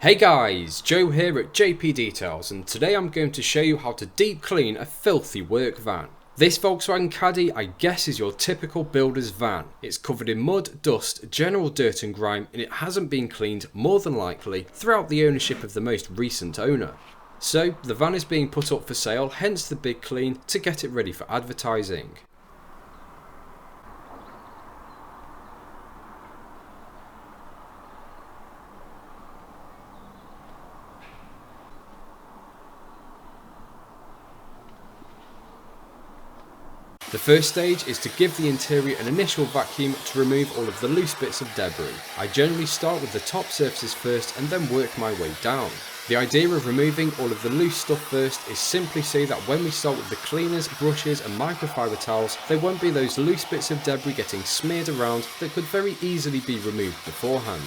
Hey guys, Joe here at JP Details, and today I'm going to show you how to deep clean a filthy work van. This Volkswagen Caddy I guess is your typical builder's van. It's covered in mud, dust, general dirt and grime, and it hasn't been cleaned more than likely throughout the ownership of the most recent owner. So the van is being put up for sale, hence the big clean to get it ready for advertising. The first stage is to give the interior an initial vacuum to remove all of the loose bits of debris. I generally start with the top surfaces first and then work my way down. The idea of removing all of the loose stuff first is simply so that when we start with the cleaners, brushes and microfiber towels, there won't be those loose bits of debris getting smeared around that could very easily be removed beforehand.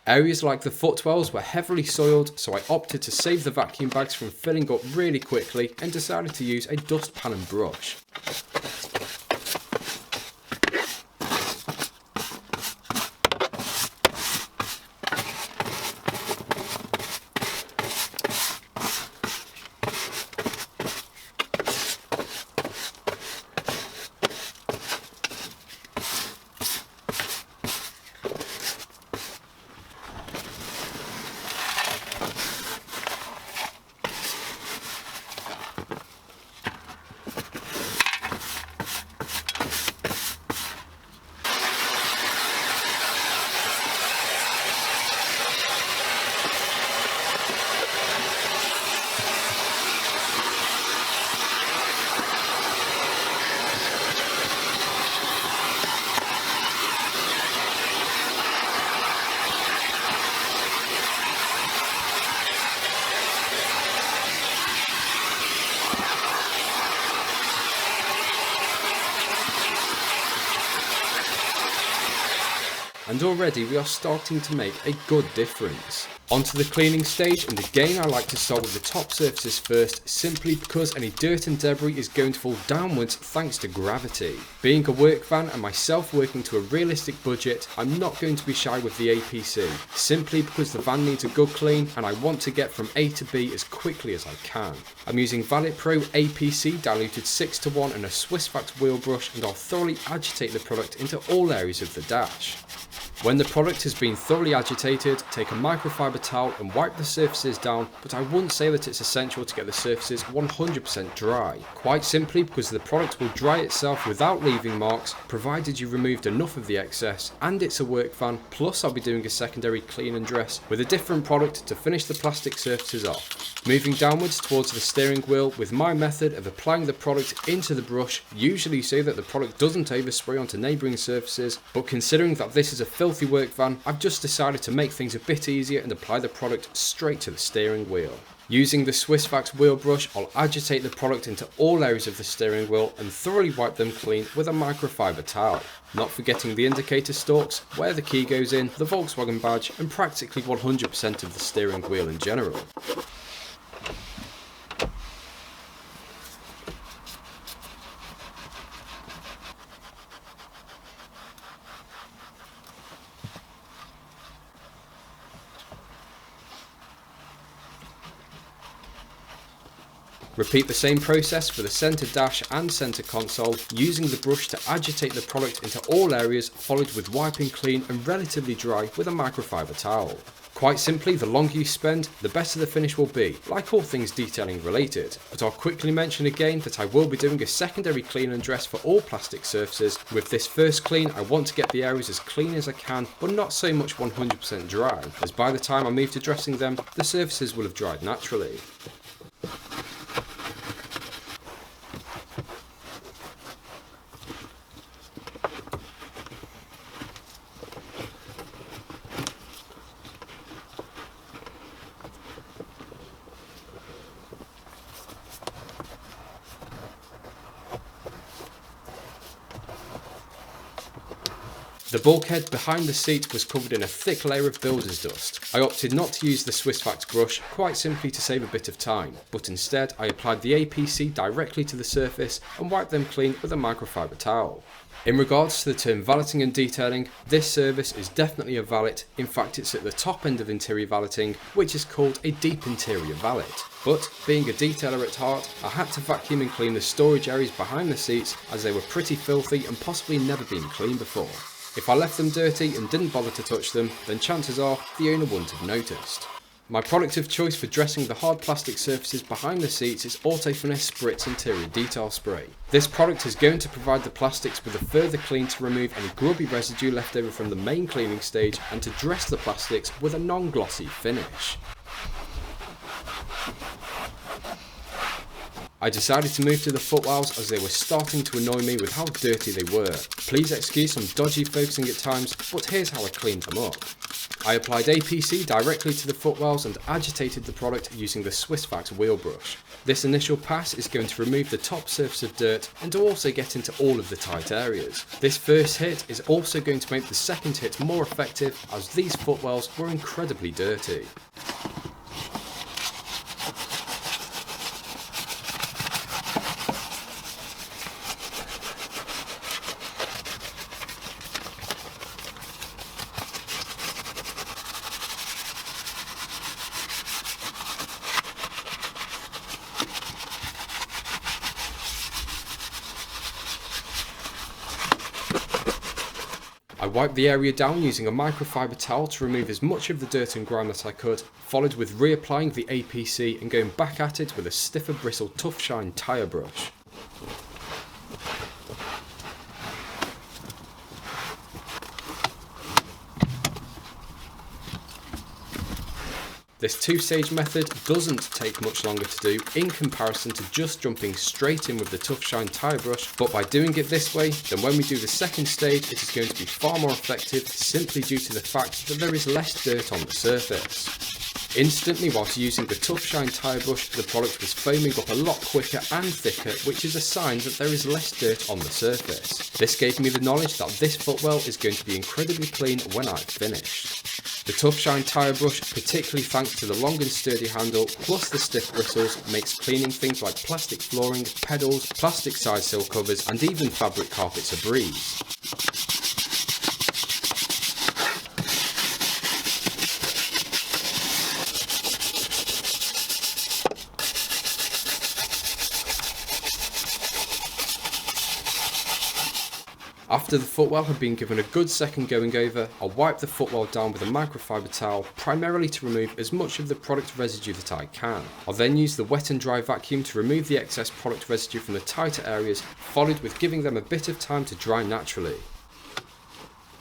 Areas like the footwells were heavily soiled, so I opted to save the vacuum bags from filling up really quickly and decided to use a dustpan and brush. And already we are starting to make a good difference. Onto the cleaning stage, and again I like to start with the top surfaces first, simply because any dirt and debris is going to fall downwards thanks to gravity. Being a work van and myself working to a realistic budget, I'm not going to be shy with the APC, simply because the van needs a good clean and I want to get from A to B as quickly as I can. I'm using Valet Pro APC diluted 6:1 and a Swiss Vax wheel brush, and I'll thoroughly agitate the product into all areas of the dash. When the product has been thoroughly agitated, take a microfiber towel and wipe the surfaces down, but I wouldn't say that it's essential to get the surfaces 100% dry. Quite simply because the product will dry itself without leaving marks, provided you removed enough of the excess, and it's a work van, plus I'll be doing a secondary clean and dress with a different product to finish the plastic surfaces off. Moving downwards towards the steering wheel with my method of applying the product into the brush, usually so that the product doesn't overspray onto neighbouring surfaces, but considering that this is a filthy work van, I've just decided to make things a bit easier and apply the product straight to the steering wheel. Using the Swiss Vax wheel brush, I'll agitate the product into all areas of the steering wheel and thoroughly wipe them clean with a microfiber towel. Not forgetting the indicator stalks, where the key goes in, the Volkswagen badge, and practically 100% of the steering wheel in general. Repeat the same process for the centre dash and centre console, using the brush to agitate the product into all areas, followed with wiping clean and relatively dry with a microfiber towel. Quite simply, the longer you spend, the better the finish will be, like all things detailing related. But I'll quickly mention again that I will be doing a secondary clean and dress for all plastic surfaces. With this first clean, I want to get the areas as clean as I can, but not so much 100% dry, as by the time I move to dressing them, the surfaces will have dried naturally. The bulkhead behind the seat was covered in a thick layer of builder's dust. I opted not to use the Swissvax brush, quite simply to save a bit of time, but instead I applied the APC directly to the surface and wiped them clean with a microfiber towel. In regards to the term valeting and detailing, this service is definitely a valet. In fact, it's at the top end of interior valeting, which is called a deep interior valet. But being a detailer at heart, I had to vacuum and clean the storage areas behind the seats as they were pretty filthy and possibly never been cleaned before. If I left them dirty and didn't bother to touch them, then chances are the owner wouldn't have noticed. My product of choice for dressing the hard plastic surfaces behind the seats is Autofinesse Spritz Interior Detail Spray. This product is going to provide the plastics with a further clean to remove any grubby residue left over from the main cleaning stage and to dress the plastics with a non-glossy finish. I decided to move to the footwells as they were starting to annoy me with how dirty they were. Please excuse some dodgy focusing at times, but here's how I cleaned them up. I applied APC directly to the footwells and agitated the product using the Swissvax wheel brush. This initial pass is going to remove the top surface of dirt and to also get into all of the tight areas. This first hit is also going to make the second hit more effective as these footwells were incredibly dirty. I wiped the area down using a microfiber towel to remove as much of the dirt and grime that I could, followed with reapplying the APC and going back at it with a stiffer bristle Tough Shine tyre brush. This two-stage method doesn't take much longer to do in comparison to just jumping straight in with the Tough Shine tyre brush, but by doing it this way, then when we do the second stage it is going to be far more effective simply due to the fact that there is less dirt on the surface. Instantly, whilst using the Tough Shine tyre brush, the product was foaming up a lot quicker and thicker, which is a sign that there is less dirt on the surface. This gave me the knowledge that this footwell is going to be incredibly clean when I've finished. The Tough Shine tyre brush, particularly thanks to the long and sturdy handle plus the stiff bristles, makes cleaning things like plastic flooring, pedals, plastic side sill covers and even fabric carpets a breeze. After the footwell had been given a good second going over, I'll wipe the footwell down with a microfiber towel, primarily to remove as much of the product residue that I can. I'll then use the wet and dry vacuum to remove the excess product residue from the tighter areas, followed with giving them a bit of time to dry naturally.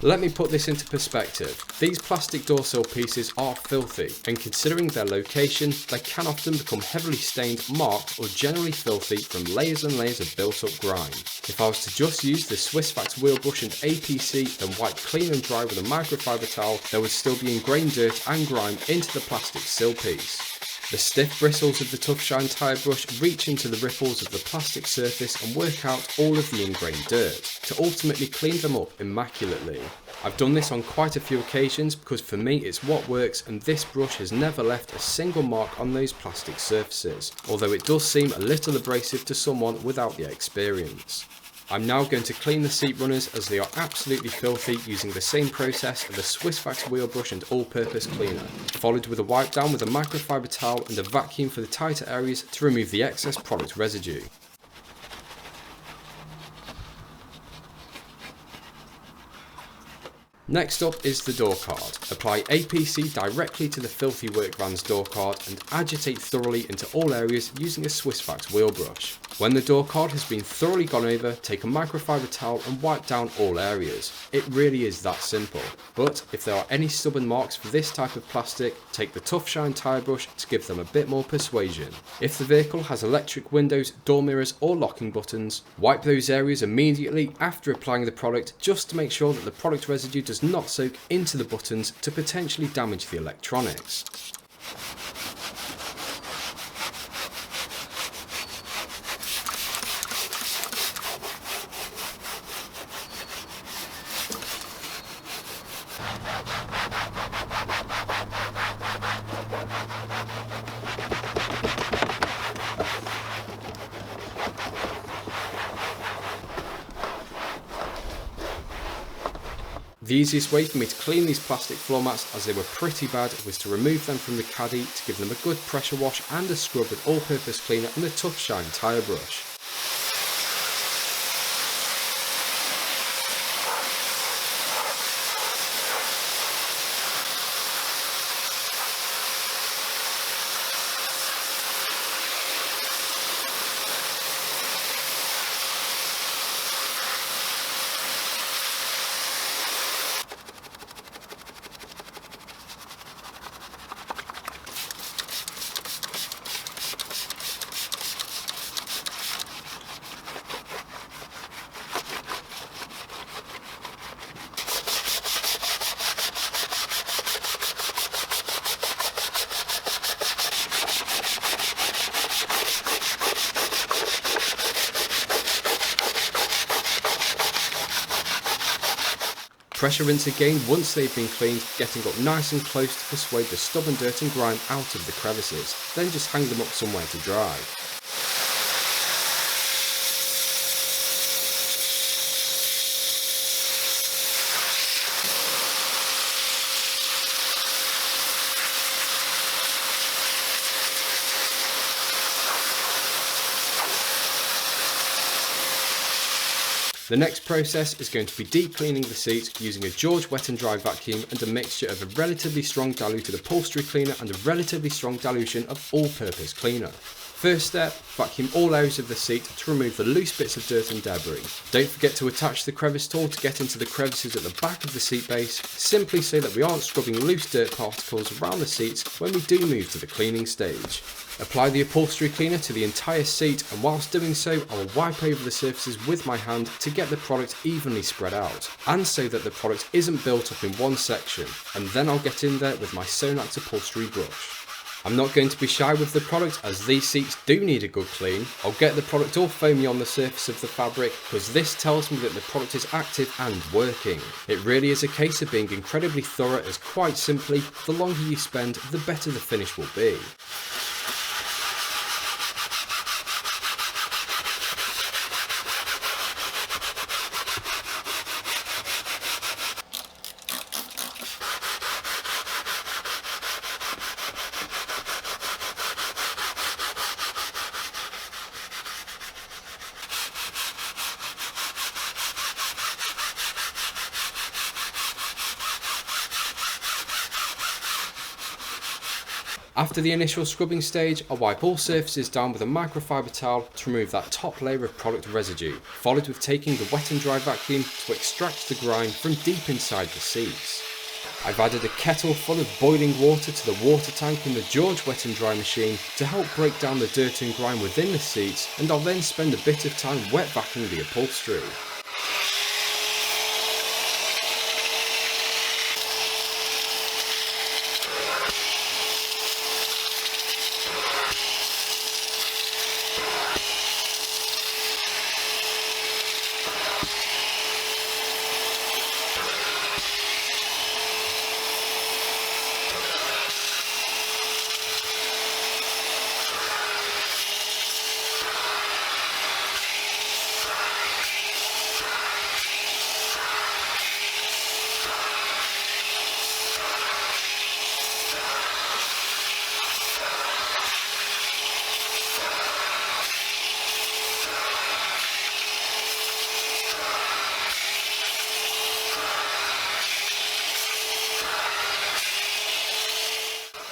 Let me put this into perspective. These plastic door sill pieces are filthy, and considering their location, they can often become heavily stained, marked or generally filthy from layers and layers of built up grime. If I was to just use the Swissvax wheel brush and APC, then wipe clean and dry with a microfiber towel, there would still be ingrained dirt and grime into the plastic sill piece. The stiff bristles of the Tough Shine tyre brush reach into the ripples of the plastic surface and work out all of the ingrained dirt, to ultimately clean them up immaculately. I've done this on quite a few occasions because for me it's what works, and this brush has never left a single mark on those plastic surfaces, although it does seem a little abrasive to someone without the experience. I'm now going to clean the seat runners as they are absolutely filthy using the same process of the Swissvax wheel brush and all-purpose cleaner, followed with a wipe down with a microfiber towel and a vacuum for the tighter areas to remove the excess product residue. Next up is the door card. Apply APC directly to the filthy work van's door card and agitate thoroughly into all areas using a Swissvax wheel brush. When the door card has been thoroughly gone over, take a microfiber towel and wipe down all areas. It really is that simple. But if there are any stubborn marks for this type of plastic, take the Tough Shine tyre brush to give them a bit more persuasion. If the vehicle has electric windows, door mirrors or locking buttons, wipe those areas immediately after applying the product just to make sure that the product residue does not soak into the buttons to potentially damage the electronics. The easiest way for me to clean these plastic floor mats, as they were pretty bad, was to remove them from the caddy to give them a good pressure wash and a scrub with all-purpose cleaner and the Tough Shine tyre brush. Pressure rinse again once they've been cleaned, getting up nice and close to persuade the stubborn dirt and grime out of the crevices, then just hang them up somewhere to dry. The next process is going to be deep cleaning the seat using a George wet and dry vacuum and a mixture of a relatively strong diluted upholstery cleaner and a relatively strong dilution of all-purpose cleaner. First step, vacuum all areas of the seat to remove the loose bits of dirt and debris. Don't forget to attach the crevice tool to get into the crevices at the back of the seat base, simply so that we aren't scrubbing loose dirt particles around the seats when we do move to the cleaning stage. Apply the upholstery cleaner to the entire seat, and whilst doing so I will wipe over the surfaces with my hand to get the product evenly spread out, and so that the product isn't built up in one section, and then I'll get in there with my Sonax upholstery brush. I'm not going to be shy with the product, as these seats do need a good clean. I'll get the product all foamy on the surface of the fabric, because this tells me that the product is active and working. It really is a case of being incredibly thorough, as quite simply, the longer you spend, the better the finish will be. After the initial scrubbing stage, I'll wipe all surfaces down with a microfiber towel to remove that top layer of product residue, followed with taking the wet and dry vacuum to extract the grime from deep inside the seats. I've added a kettle full of boiling water to the water tank in the George wet and dry machine to help break down the dirt and grime within the seats, and I'll then spend a bit of time wet vacuuming the upholstery.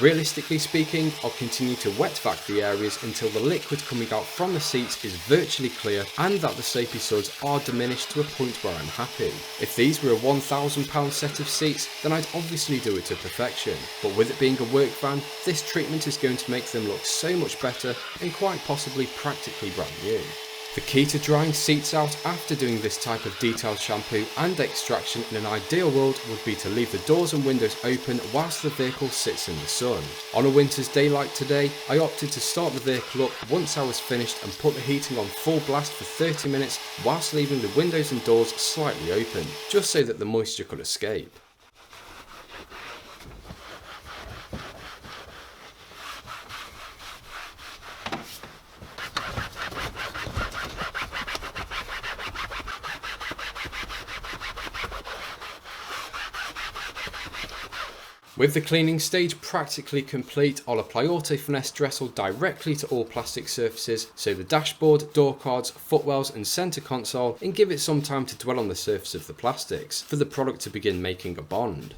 Realistically speaking, I'll continue to wet vac the areas until the liquid coming out from the seats is virtually clear and that the soapy suds are diminished to a point where I'm happy. If these were a £1,000 set of seats, then I'd obviously do it to perfection, but with it being a work van, this treatment is going to make them look so much better and quite possibly practically brand new. The key to drying seats out after doing this type of detailed shampoo and extraction in an ideal world would be to leave the doors and windows open whilst the vehicle sits in the sun. On a winter's day like today, I opted to start the vehicle up once I was finished and put the heating on full blast for 30 minutes whilst leaving the windows and doors slightly open, just so that the moisture could escape. With the cleaning stage practically complete, I'll apply Auto Finesse Dressel directly to all plastic surfaces, so the dashboard, door cards, footwells and centre console, and give it some time to dwell on the surface of the plastics for the product to begin making a bond.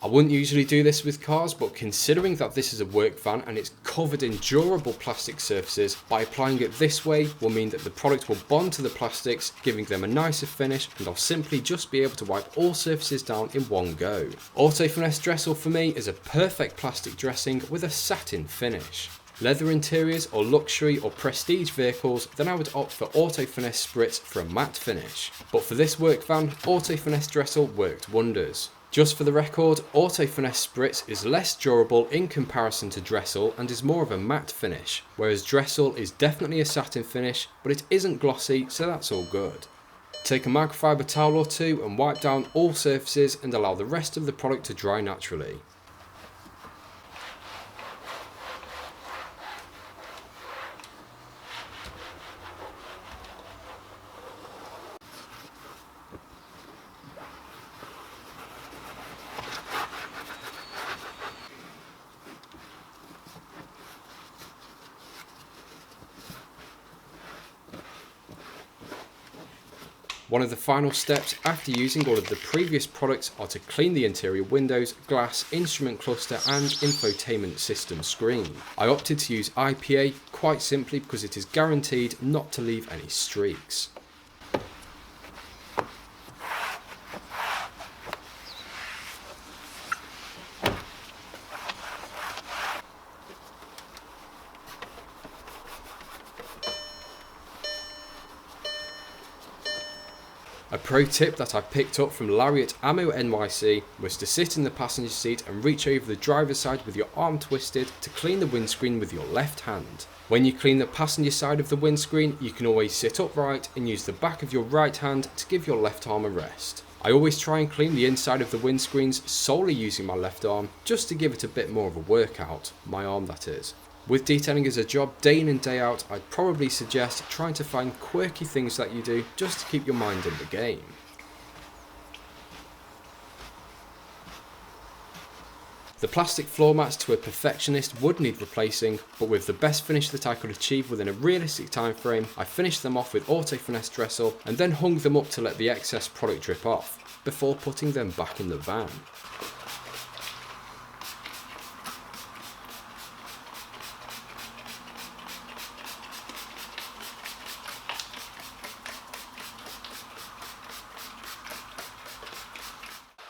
I wouldn't usually do this with cars, but considering that this is a work van and it's covered in durable plastic surfaces, by applying it this way will mean that the product will bond to the plastics, giving them a nicer finish, and I'll simply just be able to wipe all surfaces down in one go. Auto Finesse Dressel for me is a perfect plastic dressing with a satin finish. Leather interiors or luxury or prestige vehicles, then I would opt for Auto Finesse Spritz for a matte finish. But for this work van, Auto Finesse Dressel worked wonders. Just for the record, Auto Finesse Spritz is less durable in comparison to Dressel and is more of a matte finish, whereas Dressel is definitely a satin finish, but it isn't glossy, so that's all good. Take a microfiber towel or two and wipe down all surfaces and allow the rest of the product to dry naturally. One of the final steps after using all of the previous products are to clean the interior windows, glass, instrument cluster and infotainment system screen. I opted to use IPA quite simply because it is guaranteed not to leave any streaks. A pro tip that I picked up from Larry at Ammo NYC was to sit in the passenger seat and reach over the driver's side with your arm twisted to clean the windscreen with your left hand. When you clean the passenger side of the windscreen, you can always sit upright and use the back of your right hand to give your left arm a rest. I always try and clean the inside of the windscreens solely using my left arm, just to give it a bit more of a workout, my arm that is. With detailing as a job day in and day out, I'd probably suggest trying to find quirky things that you do just to keep your mind in the game. The plastic floor mats to a perfectionist would need replacing, but with the best finish that I could achieve within a realistic time frame, I finished them off with Auto Finesse Dressel and then hung them up to let the excess product drip off, before putting them back in the van.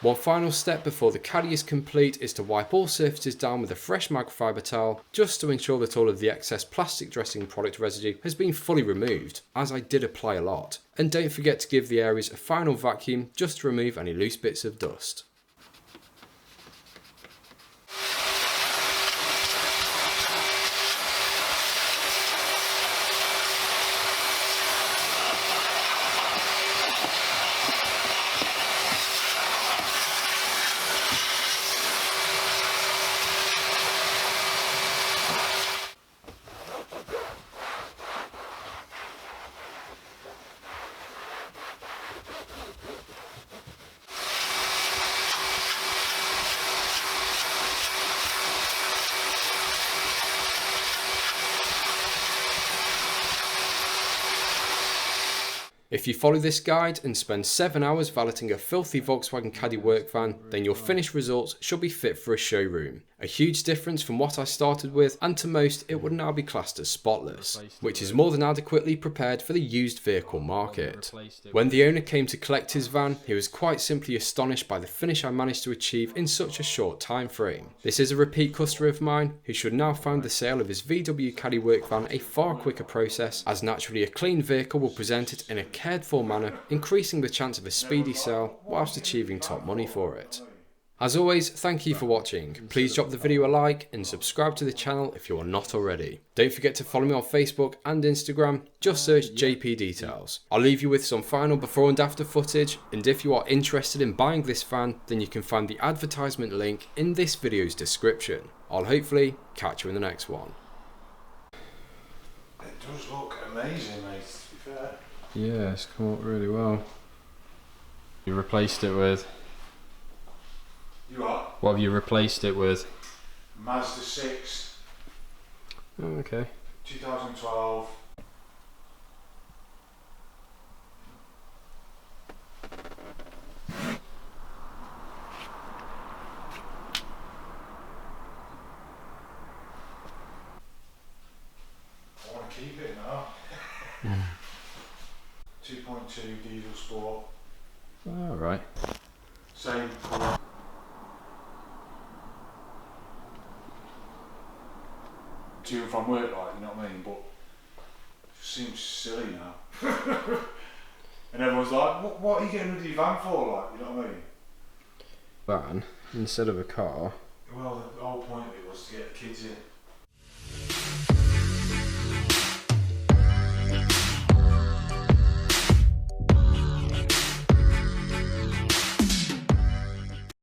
One final step before the caddy is complete is to wipe all surfaces down with a fresh microfiber towel, just to ensure that all of the excess plastic dressing product residue has been fully removed, as I did apply a lot. And don't forget to give the areas a final vacuum just to remove any loose bits of dust. If you follow this guide and spend 7 hours valeting a filthy Volkswagen Caddy work van, then your finished results should be fit for a showroom. A huge difference from what I started with, and to most it would now be classed as spotless, which is more than adequately prepared for the used vehicle market. When the owner came to collect his van, he was quite simply astonished by the finish I managed to achieve in such a short time frame. This is a repeat customer of mine who should now find the sale of his VW Caddy work van a far quicker process, as naturally a clean vehicle will present it in a cared for manner, increasing the chance of a speedy sale whilst achieving top money for it. As always, thank you for watching. Please drop the video a like and subscribe to the channel if you are not already. Don't forget to follow me on Facebook and Instagram, just search JP Details. I'll leave you with some final before and after footage, and if you are interested in buying this van, then you can find the advertisement link in this video's description. I'll hopefully catch you in the next one. It does look amazing, mate, to be fair. Yeah, it's come out really well. You replaced it with... You are? What have you replaced it with? Mazda 6, Oh, okay. 2012. I want to keep it now. 2.2 diesel sport. Alright. Same colour. To and from work, like, you know what I mean? But it just seems silly now. And everyone's like, what are you getting rid of your van for? Like, you know what I mean? Van instead of a car. Well, the whole point of it was to get the kids in.